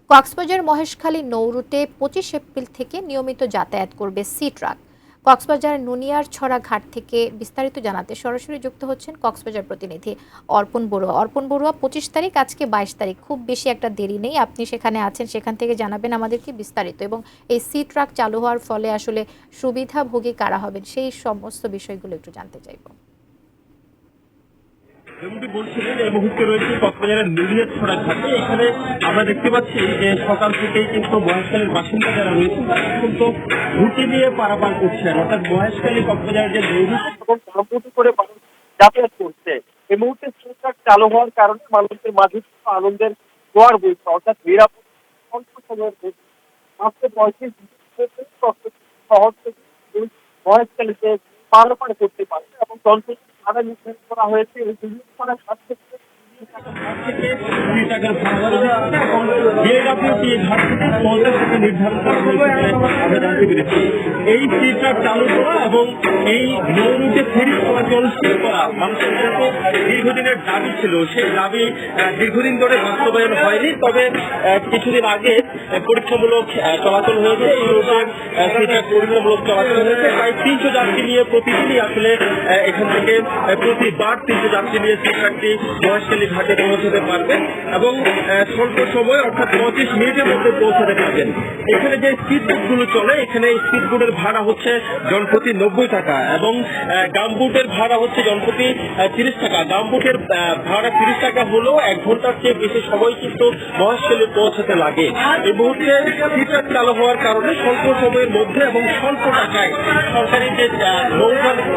Cox's Bazar Maheshkhali নৌরুটে ২৫ April থেকে নিয়মিত যাতায়াত করবে সি ট্রাক। কক্সবাজার নুনিয়ারছড়া ঘাট থেকে বিস্তারিত জানাতে সরাসরি যুক্ত হচ্ছেন কক্সবাজার প্রতিনিধি অর্পণ বড়ুয়া। ২৫ তারিখ, আজকে ২২ তারিখ, খুব বেশি একটা দেরি নেই। আপনি সেখানে আছেন, সেখান থেকে জানাবেন আমাদেরকে বিস্তারিত, এবং এই সি ট্রাক চালু হওয়ার ফলে আসলে সুবিধাভোগী কারা হবেন সেই সমস্ত বিষয়গুলো একটু জানতে চাইব। যেমনটি বলছিলেন, এই মুহূর্তে রয়েছে কক্সবাজারের নুনিয়ারছড়া ঘাটে। এখানে আমরা দেখতে পাচ্ছি যে সকাল থেকেই কিন্তু মহেশখালীর বাসিন্দা যারা রয়েছেন তারা কিন্তু ঘুঁটি দিয়ে পারাপার করছেন, অর্থাৎ মহেশখালী কক্সবাজারের যে নৌরুট করে মানুষ যাতায়াত করছে। এই মুহূর্তে ট্রাক চালু হওয়ার কারণে মানুষের মাঝে আনন্দের জোয়ার বইছে, অর্থাৎ নিরাপদ অল্প সময়ের মধ্যে মাত্র ৩৫ শহর থেকে মহেশখালীতে পারাপার করতে পারছে এবং যন্ত্রটি ভাড়া নির্ধারণ করা হয়েছে এই বিভিন্ন ঘাট থেকে নির্ধারণ করা হয়েছে আমরা জানতে পেরেছি। এই সি ট্রাক চালু করা এবং এই নৌরুটে ফেরি চলাচল শুরু করা মানুষের কাছে দীর্ঘদিনের দাবি ছিল। সেই দাবি দীর্ঘদিন ধরে বাস্তবায়ন হয়নি, তবে কিছুদিন আগে পরীক্ষামূলক চলাচল হয়েছে। এই রুটের সি ট্রাক পরীক্ষামূলক চলাচল হয়েছে। প্রায় ৩০০ যাত্রী নিয়ে প্রতিদিনই আসলে এখান থেকে প্রতিবার ৩০০ যাত্রী নিয়ে সি ট্রাকটি মহেশখালী ঘাটে পৌঁছতে পারবেন এবং স্বল্প সময় অর্থাৎ ২৫ মিনিটের মধ্যে পৌঁছাতে পারবেন। এখানে যে স্পিড বোটগুলো চলে, এখানে স্পিড বোটের ভাড়া হচ্ছে জনপ্রতি ৯০ টাকা এবং গামবুটের ভাড়া হচ্ছে জনপ্রতি ৩০ টাকা। গামবুটের ভাড়া ৩০ টাকা হলেও ১ ঘন্টার চেয়ে বেশি সময় কিন্তু মহেশখালী পৌঁছাতে লাগে। এই মুহূর্তে সি ট্রাক চালু হওয়ার কারণে স্বল্প সময়ের মধ্যে এবং স্বল্প টাকায় সরকারি যে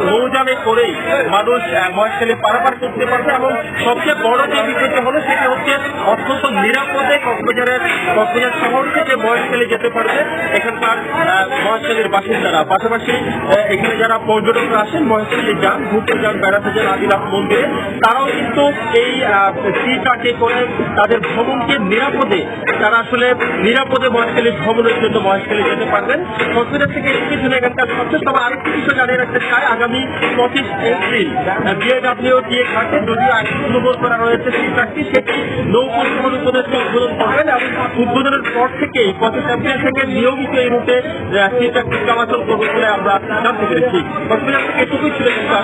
নৌযানে করেই মানুষ মহেশখালী পারাপার করতে পারবে এবং সবচেয়ে বড় যে বিষয়টা হলো সেটা হচ্ছে অত্যন্ত নিরাপদে কক্সবাজার শহর থেকে মহেশখালী যেতে পারবে এখানকার মহেশখালীর বাসিন্দারা। পাশাপাশি এখানে যারা পর্যটকরা আসেন, মহেশখালী যান, ঘুরতে যান, বেড়াতে যান আদিনাথ মন্দিরে, তারাও কিন্তু এই সি ট্রাকে করে তাদের ভ্রমণকে তারা আসলে নিরাপদে মহেশখালী ভ্রমণের জন্য মহেশখালী যেতে পারবেন। কক্সবাজার থেকে একটু শুনে এখানকার সবচেয়ে তবে আরেকটি বিষয় জানিয়ে রাখতে চাই, আগামী ২৫ এপ্রিল বিএডব্লিউটিএ ঘাটে যদিও উদ্বোধন করা রয়েছে সি ট্রাকটি, সেটি নৌ পরিবহন উপদেষ্টা উদ্বোধন করবেন এবং উদ্বোধনের পর থেকেই ২৫ এপ্রিল থেকে নিয়মিত এই রুটে সি ট্রাকটি চলাচল করবে বলে আমরা জানতে পেরেছি। কক্সবাজার থেকে এটুকুই ছিল কিন্তু